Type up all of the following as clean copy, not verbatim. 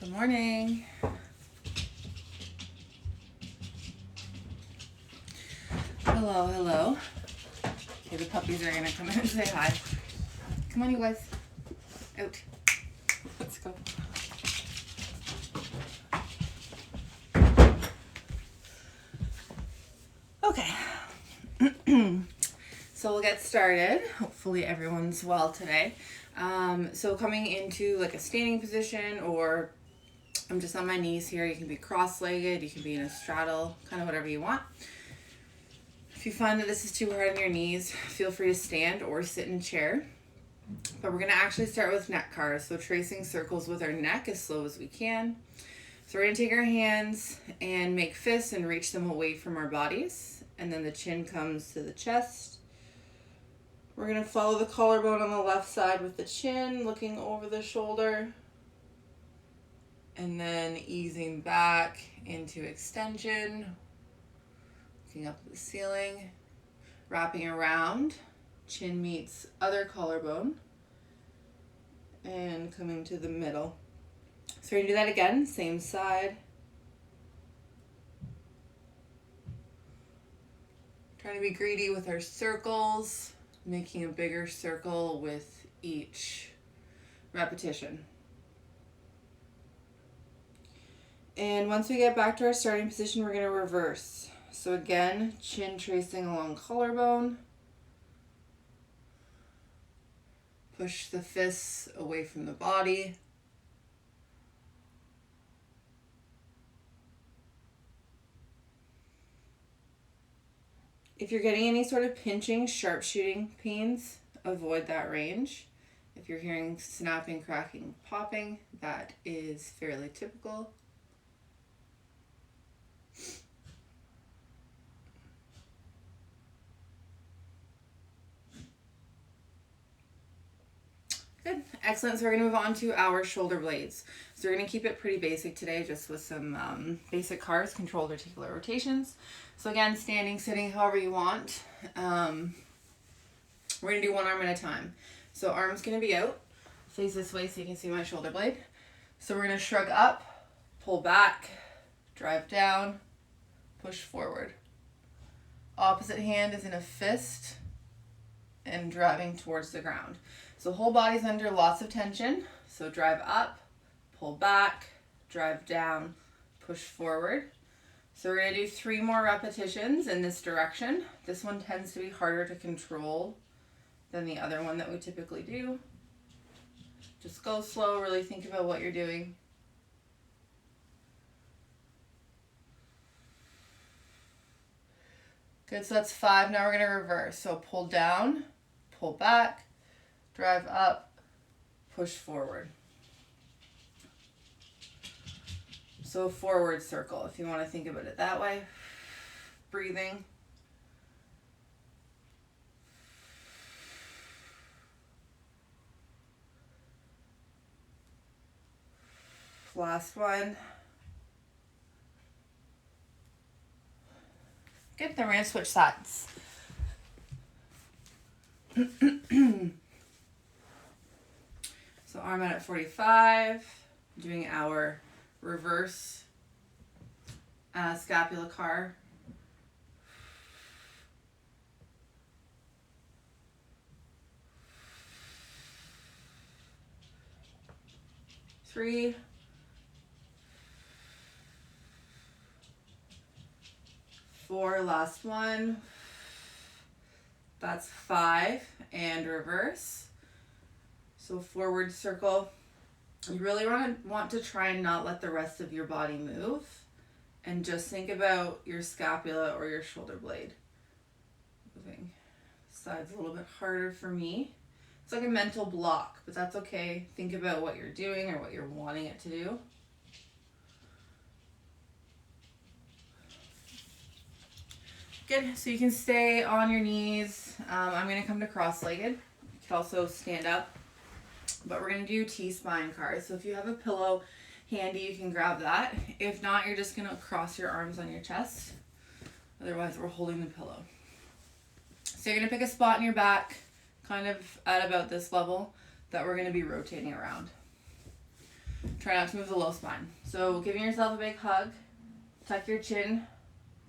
Good morning. Hello, hello. Okay, the puppies are gonna come in and say hi. Come on, you guys. Out. Let's go. Okay. So we'll get started. Hopefully everyone's well today. So coming into like a standing position, or I'm just on my knees here. You can be cross-legged, you can be in a straddle, kind of whatever you want. If you find that this is too hard on your knees, feel free to stand or sit in a chair. But we're gonna actually start with neck CARs. So tracing circles with our neck as slow as we can. So we're gonna take our hands and make fists and reach them away from our bodies. And then the chin comes to the chest. We're gonna follow the collarbone on the left side with the chin, looking over the shoulder. And then easing back into extension. Looking up at the ceiling. Wrapping around. Chin meets other collarbone. And coming to the middle. So we're gonna do that again, same side. Trying to be greedy with our circles, making a bigger circle with each repetition. And once we get back to our starting position, we're gonna reverse. So again, chin tracing along collarbone. Push the fists away from the body. If you're getting any sort of pinching, sharp shooting pains, avoid that range. If you're hearing snapping, cracking, popping, that is fairly typical. Good, excellent. So we're gonna move on to our shoulder blades. So we're gonna keep it pretty basic today, just with some basic CARs, controlled articular rotations. So again, standing, sitting, however you want. We're gonna do one arm at a time. So arm's gonna be out, face this way so you can see my shoulder blade. So we're gonna shrug up, pull back, drive down, push forward. Opposite hand is in a fist and driving towards the ground. So whole body's under lots of tension. So drive up, pull back, drive down, push forward. So we're gonna do 3 more repetitions in this direction. This one tends to be harder to control than the other one that we typically do. Just go slow, really think about what you're doing. Good, so that's 5. Now we're gonna reverse. So pull down, pull back, drive up, push forward. So forward circle, if you want to think about it that way. Breathing. Last one. Good, then we're going to switch sides. So arm out at 45, doing our reverse scapula CAR. Three, 4, last one. That's 5, and reverse. So forward circle. You really want to try and not let the rest of your body move, and just think about your scapula or your shoulder blade moving. Side's a little bit harder for me. It's like a mental block, but that's okay. Think about what you're doing or what you're wanting it to do. Good, so you can stay on your knees. I'm gonna come to cross-legged. You can also stand up, but we're gonna do T-spine CARs. So if you have a pillow handy, you can grab that. If not, you're just gonna cross your arms on your chest. Otherwise, we're holding the pillow. So you're gonna pick a spot in your back, kind of at about this level, that we're gonna be rotating around. Try not to move the low spine. So giving yourself a big hug, tuck your chin,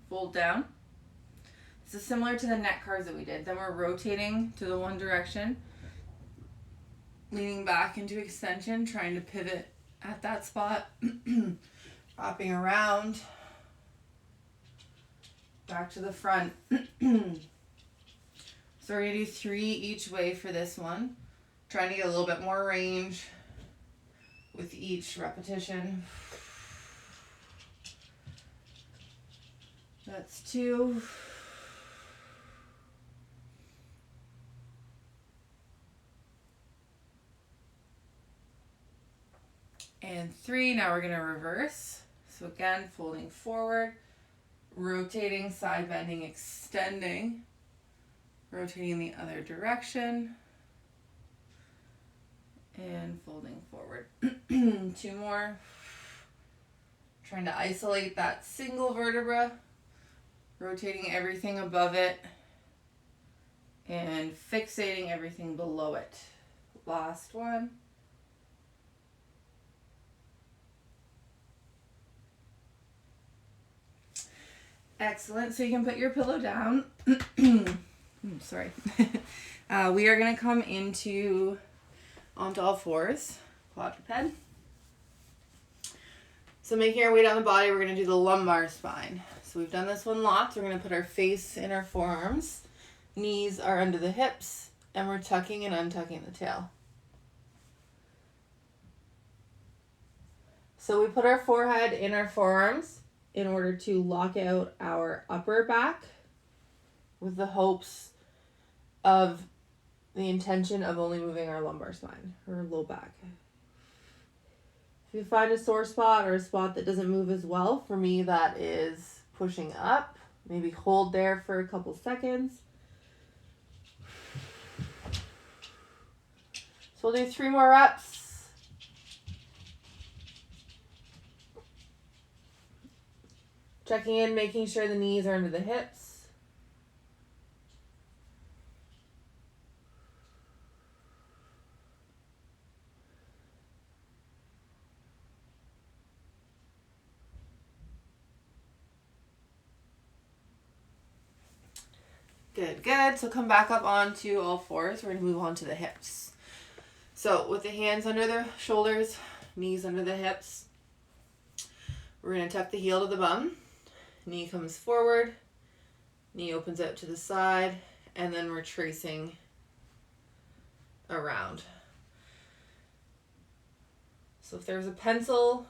fold down. This is similar to the neck cars that we did. Then we're rotating to the one direction, leaning back into extension, trying to pivot at that spot, wrapping around, back to the front. So we're going to do 3 each way for this one. Trying to get a little bit more range with each repetition. That's 2. And 3. Now we're going to reverse. So again, folding forward, rotating, side bending, extending, rotating in the other direction, and folding forward. 2 more. Trying to isolate that single vertebra, rotating everything above it, and fixating everything below it. Last one. Excellent. So you can put your pillow down. Sorry. We are going to come onto all fours, quadruped. So making our way down the body, we're going to do the lumbar spine. So we've done this one lots. We're going to put our face in our forearms. Knees are under the hips, and we're tucking and untucking the tail. So we put our forehead in our forearms in order to lock out our upper back with the hopes of the intention of only moving our lumbar spine or low back. If you find a sore spot or a spot that doesn't move as well, for me that is pushing up. Maybe hold there for a couple seconds. So we'll do 3 more reps. Checking in, making sure the knees are under the hips. Good, good. So come back up onto all fours. We're going to move on to the hips. So with the hands under the shoulders, knees under the hips, we're going to tuck the heel to the bum. Knee comes forward, knee opens out to the side, and then we're tracing around. So if there's a pencil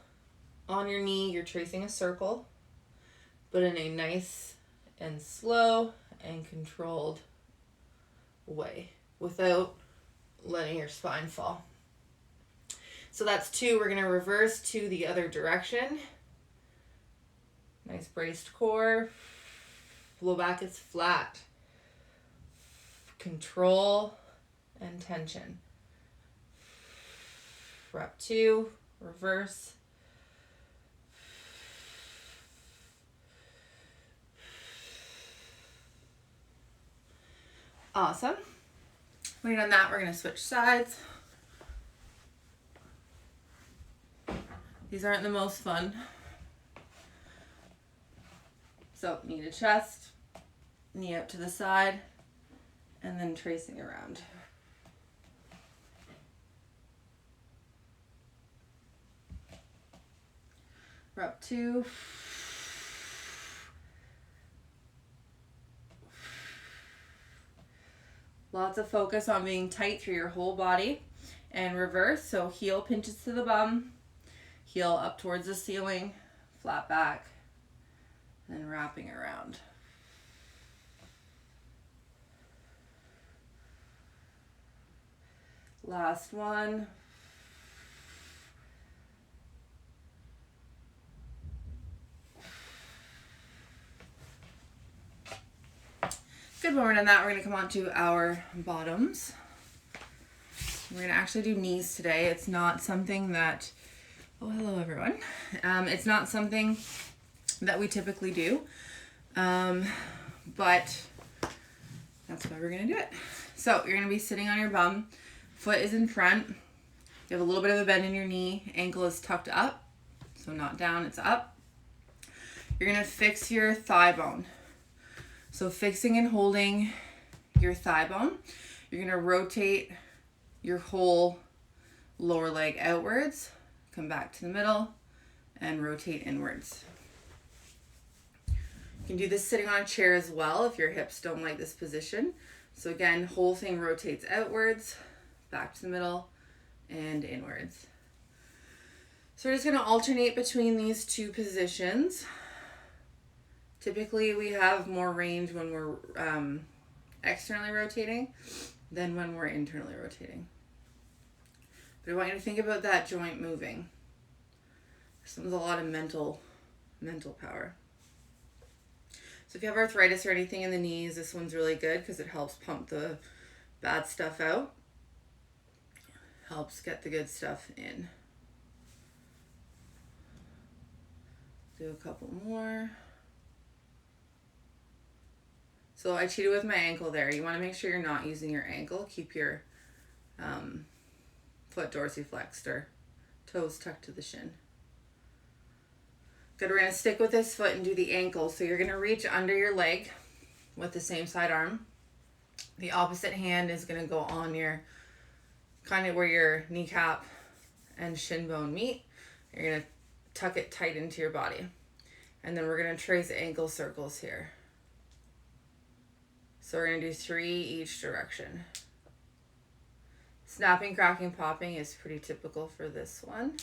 on your knee, you're tracing a circle, but in a nice and slow and controlled way without letting your spine fall. So that's 2. We're going to reverse to the other direction. Nice braced core. Low back is flat. Control and tension. Rep 2. Reverse. Awesome. When you're done that, we're going to switch sides. These aren't the most fun. So knee to chest, knee up to the side, and then tracing around. Rep 2. Lots of focus on being tight through your whole body. And reverse, so heel pinches to the bum, heel up towards the ceiling, flat back, and wrapping around. Last one. Good, when we're done that, we're going to come on to our bottoms. We're going to actually do knees today. It's not something that, oh, hello everyone. It's not something that we typically do, but that's why we're going to do it. So you're going to be sitting on your bum, foot is in front, You have a little bit of a bend in your knee. Ankle is tucked up, so not down, it's up. You're going to fix your thigh bone. So fixing and holding your thigh bone, you're going to rotate your whole lower leg outwards, come back to the middle, and rotate inwards. You can do this sitting on a chair as well if your hips don't like this position. So again, whole thing rotates outwards, back to the middle, and inwards. So we're just going to alternate between these two positions. Typically, we have more range when we're externally rotating than when we're internally rotating. But I want you to think about that joint moving. There's a lot of mental power. So if you have arthritis or anything in the knees, this one's really good because it helps pump the bad stuff out. Helps get the good stuff in. Do a couple more. So I cheated with my ankle there. You want to make sure you're not using your ankle. Keep your foot dorsiflexed or toes tucked to the shin. Good, we're going to stick with this foot and do the ankle. So you're going to reach under your leg with the same side arm. The opposite hand is going to go on your, kind of where your kneecap and shin bone meet. You're going to tuck it tight into your body. And then we're going to trace ankle circles here. So we're going to do 3 each direction. Snapping, cracking, popping is pretty typical for this one.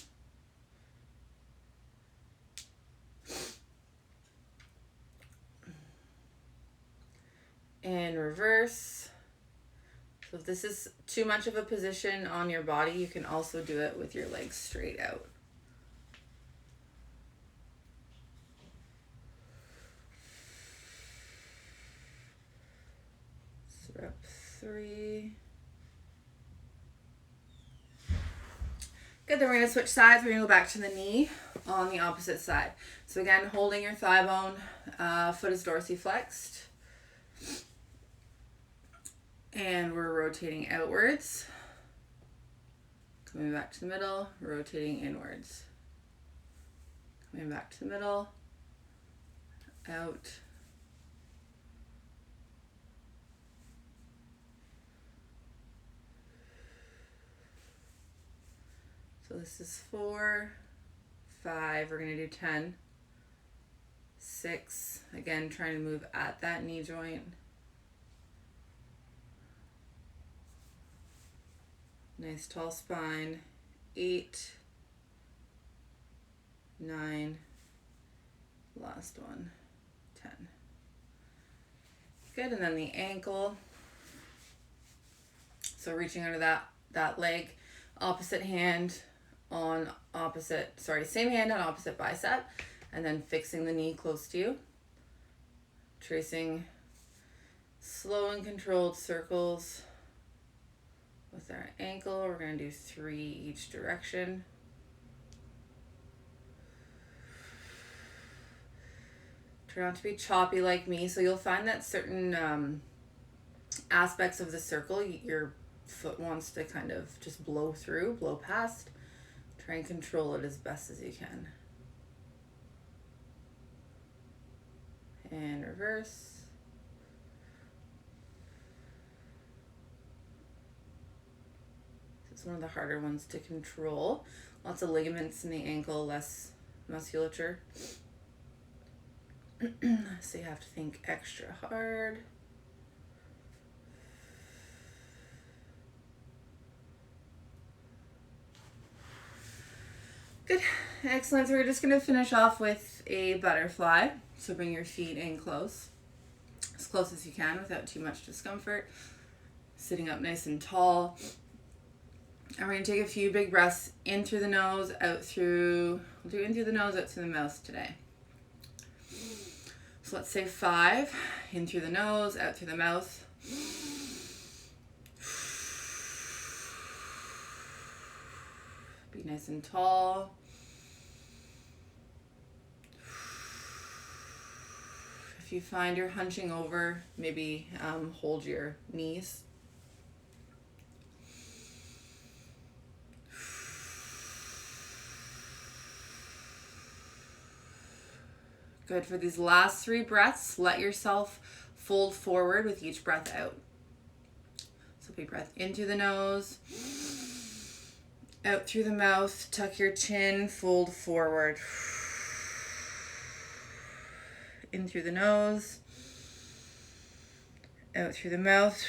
And reverse. So if this is too much of a position on your body, you can also do it with your legs straight out. Rep 3. Good, then we're going to switch sides. We're going to go back to the knee on the opposite side. So again, holding your thigh bone, foot is dorsiflexed. And we're rotating outwards. Coming back to the middle, rotating inwards. Coming back to the middle, out. So this is 4, 5, we're going to do 10, 6, again trying to move at that knee joint. Nice tall spine, 8, 9, last one, 10. Good, and then the ankle. So reaching under that leg, opposite hand on opposite, same hand on opposite bicep, and then fixing the knee close to you. Tracing slow and controlled circles with our ankle. We're going to do 3 each direction. Try not to be choppy like me. So you'll find that certain aspects of the circle, your foot wants to kind of just blow past. Try and control it as best as you can. And reverse. This is one of the harder ones to control. Lots of ligaments in the ankle, less musculature. So you have to think extra hard. Good, excellent. So we're just going to finish off with a butterfly. So bring your feet in close as you can without too much discomfort. Sitting up nice and tall. And we're going to take a few big breaths in through the nose, out through, we'll do in through the nose, out through the mouth today. So let's say 5, in through the nose, out through the mouth. Be nice and tall. If you find you're hunching over, maybe hold your knees. Good. For these last 3 breaths, let yourself fold forward with each breath out. So big breath into the nose, out through the mouth, tuck your chin, fold forward. In through the nose, out through the mouth,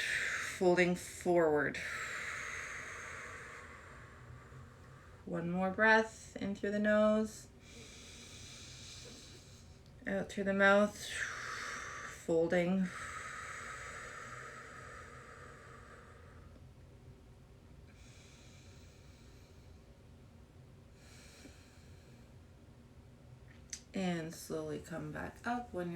folding forward. One more breath, in through the nose, out through the mouth, folding. And slowly come back up when you're